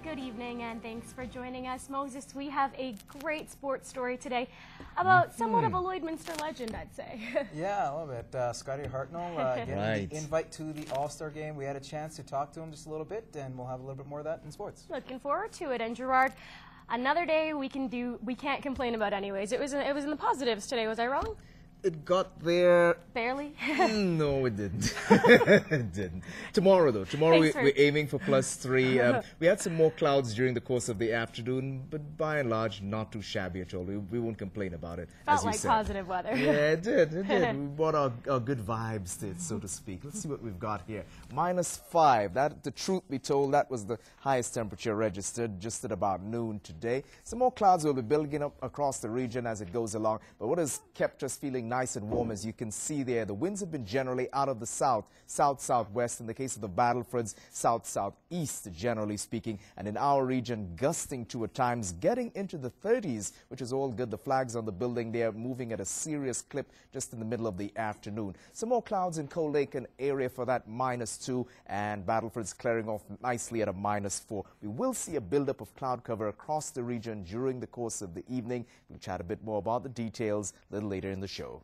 Good evening and thanks for joining us. Moses, we have a great sports story today about somewhat of a Lloydminster legend, I'd say. Yeah, a little bit. Scotty Hartnell getting the invite to the All-Star game. We had a chance to talk to him just a little bit, and we'll have a little bit more of that in sports. Looking forward to it. And Gerard, another day we can't complain about anyways. It was in the positives today, was I wrong? It got there. Barely? No, it didn't. It didn't. Tomorrow, though. Tomorrow we're aiming for +3. We had some more clouds during the course of the afternoon, but by and large, not too shabby at all. We won't complain about it. Felt like positive weather. Yeah, it did. It did. We brought our good vibes to it, so to speak. Let's see what we've got here. -5. That, the truth be told, that was the highest temperature registered just at about noon today. Some more clouds will be building up across the region as it goes along, but what has kept us feeling nice and warm, as you can see there, the winds have been generally out of the south-southwest. In the case of the Battlefords, south-southeast, generally speaking, and in our region, gusting to at times, getting into the 30s, which is all good. The flags on the building there moving at a serious clip just in the middle of the afternoon. Some more clouds in Cold Lake, an area for that -2, and Battleford's clearing off nicely at a -4. We will see a buildup of cloud cover across the region during the course of the evening. We'll chat a bit more about the details a little later in the show.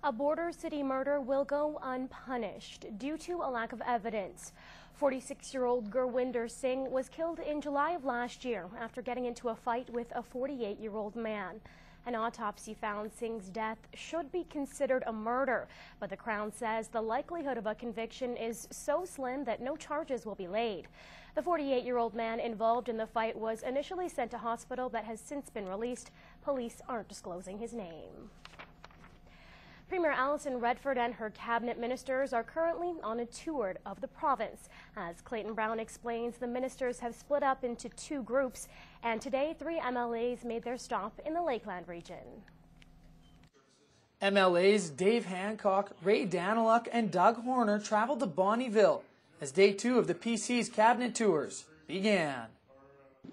A border city murder will go unpunished due to a lack of evidence. 46-year-old Gurwinder Singh was killed in July of last year after getting into a fight with a 48-year-old man. An autopsy found Singh's death should be considered a murder, but the Crown says the likelihood of a conviction is so slim that no charges will be laid. The 48-year-old man involved in the fight was initially sent to hospital but has since been released. Police aren't disclosing his name. Premier Alison Redford and her cabinet ministers are currently on a tour of the province. As Clayton Brown explains, the ministers have split up into 2 groups, and today 3 MLAs made their stop in the Lakeland region. MLAs Dave Hancock, Ray Daniluk, and Doug Horner traveled to Bonnyville as day 2 of the PC's cabinet tours began.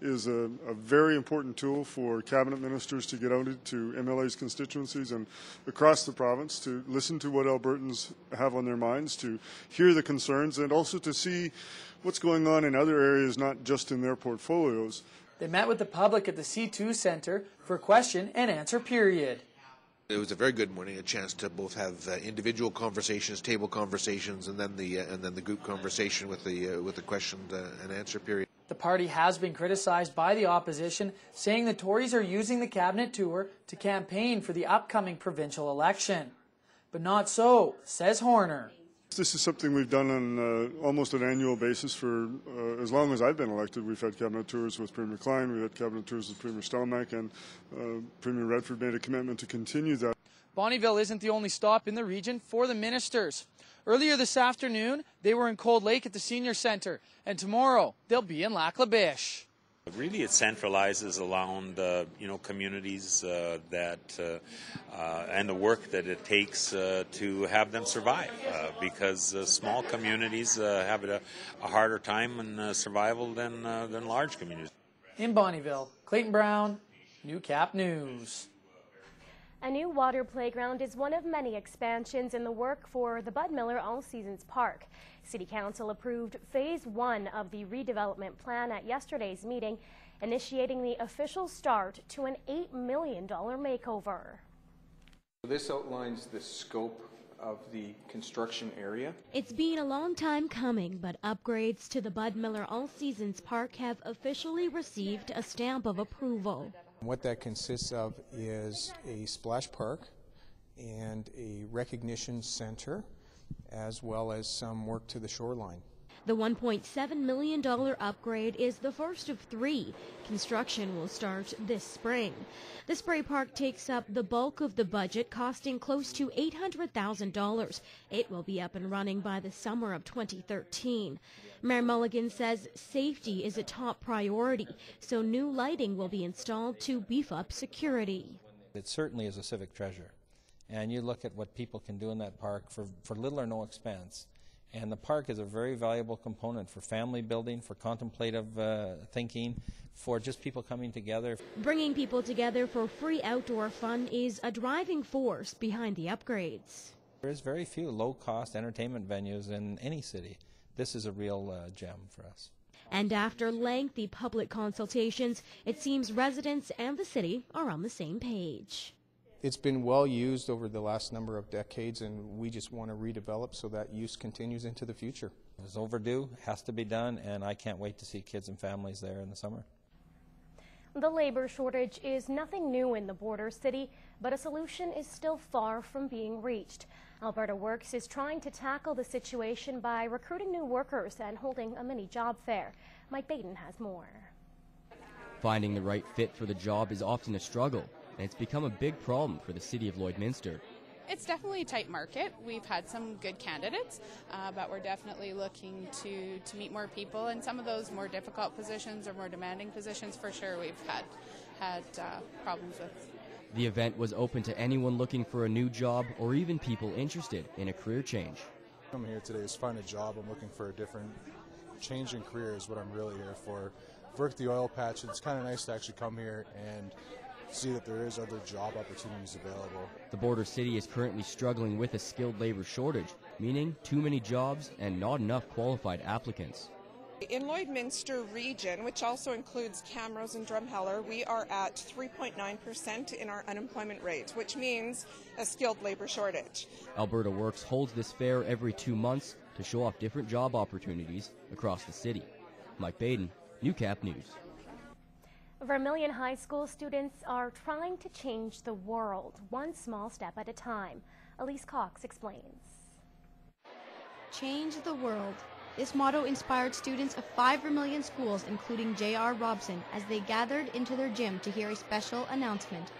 Is a very important tool for cabinet ministers to get out to MLA's constituencies and across the province to listen to what Albertans have on their minds, to hear the concerns, and also to see what's going on in other areas, not just in their portfolios. They met with the public at the C2 Centre for a question and answer period. It was a very good morning, a chance to both have individual conversations, table conversations, and then the group conversation with the question and answer period. The party has been criticized by the opposition, saying the Tories are using the cabinet tour to campaign for the upcoming provincial election. But not so, says Horner. This is something we've done on almost an annual basis for as long as I've been elected. We've had cabinet tours with Premier Klein, we've had cabinet tours with Premier Stelmach, and Premier Redford made a commitment to continue that. Bonnyville isn't the only stop in the region for the ministers. Earlier this afternoon, they were in Cold Lake at the Senior Centre, and tomorrow they'll be in Lac La Biche. Really, it centralizes around communities and the work that it takes to have them survive, because small communities have a harder time in survival than large communities. In Bonnyville, Clayton Brown, Newcap News. A new water playground is one of many expansions in the work for the Bud Miller All Seasons Park. City Council approved Phase 1 of the redevelopment plan at yesterday's meeting, initiating the official start to an $8 million makeover. This outlines the scope of the construction area. It's been a long time coming, but upgrades to the Bud Miller All Seasons Park have officially received a stamp of approval. What that consists of is a splash park and a recognition center, as well as some work to the shoreline. The $1.7 million upgrade is the first of 3. Construction will start this spring. The spray park takes up the bulk of the budget, costing close to $800,000. It will be up and running by the summer of 2013. Mayor Mulligan says safety is a top priority, so new lighting will be installed to beef up security. It certainly is a civic treasure, and you look at what people can do in that park for little or no expense. And the park is a very valuable component for family building, for contemplative thinking, for just people coming together. Bringing people together for free outdoor fun is a driving force behind the upgrades. There's very few low-cost entertainment venues in any city. This is a real gem for us. And after lengthy public consultations, it seems residents and the city are on the same page. It's been well used over the last number of decades, and we just want to redevelop so that use continues into the future. It's overdue, has to be done, and I can't wait to see kids and families there in the summer. The labor shortage is nothing new in the border city, but a solution is still far from being reached. Alberta Works is trying to tackle the situation by recruiting new workers and holding a mini job fair. Mike Baden has more. Finding the right fit for the job is often a struggle, and it's become a big problem for the city of Lloydminster. It's definitely a tight market. We've had some good candidates, but we're definitely looking to meet more people. And some of those more difficult positions or more demanding positions, for sure, we've had problems with. The event was open to anyone looking for a new job or even people interested in a career change. I'm here today to find a job. I'm looking for a different change in career is what I'm really here for. I've worked the oil patch. It's kind of nice to actually come here and see that there is other job opportunities available. The border city is currently struggling with a skilled labor shortage, meaning too many jobs and not enough qualified applicants. In Lloydminster region, which also includes Camrose and Drumheller, we are at 3.9% in our unemployment rate, which means a skilled labor shortage. Alberta Works holds this fair every 2 months to show off different job opportunities across the city. Mike Baden, Newcap News. Vermilion High School students are trying to change the world, one small step at a time. Elise Cox explains. Change the world. This motto inspired students of 5 Vermilion schools, including J.R. Robson, as they gathered into their gym to hear a special announcement.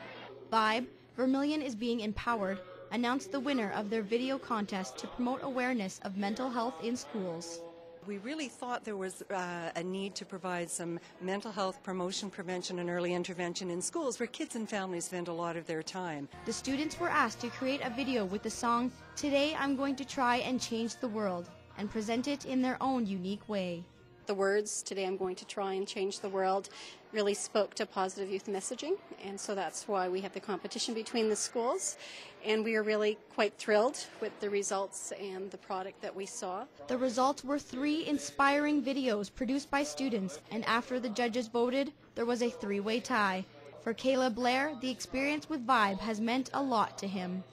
Vibe, Vermilion is being empowered, announced the winner of their video contest to promote awareness of mental health in schools. We really thought there was a need to provide some mental health promotion, prevention, and early intervention in schools where kids and families spend a lot of their time. The students were asked to create a video with the song, "Today I'm Going to Try and Change the World," and present it in their own unique way. The words, "Today I'm going to try and change the world," really spoke to positive youth messaging, and so that's why we have the competition between the schools, and we are really quite thrilled with the results and the product that we saw. The results were 3 inspiring videos produced by students, and after the judges voted, there was a 3-way tie. For Caleb Blair, the experience with Vibe has meant a lot to him.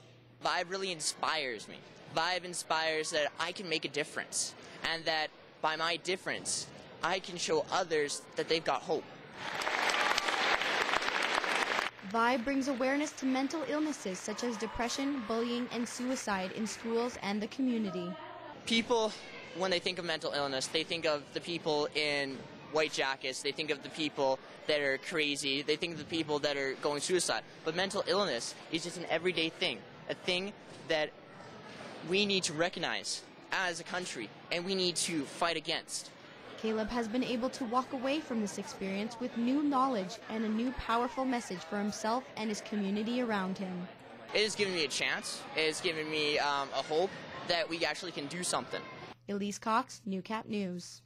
Vibe really inspires me. Vibe inspires that I can make a difference, and that by my difference, I can show others that they've got hope. Vibe brings awareness to mental illnesses such as depression, bullying, and suicide in schools and the community. People, when they think of mental illness, they think of the people in white jackets, they think of the people that are crazy, they think of the people that are going suicide. But mental illness is just an everyday thing, a thing that we need to recognize as a country, and we need to fight against. Caleb has been able to walk away from this experience with new knowledge and a new powerful message for himself and his community around him. It has given me a chance. It has given me a hope that we actually can do something. Elise Cox, Newcap News.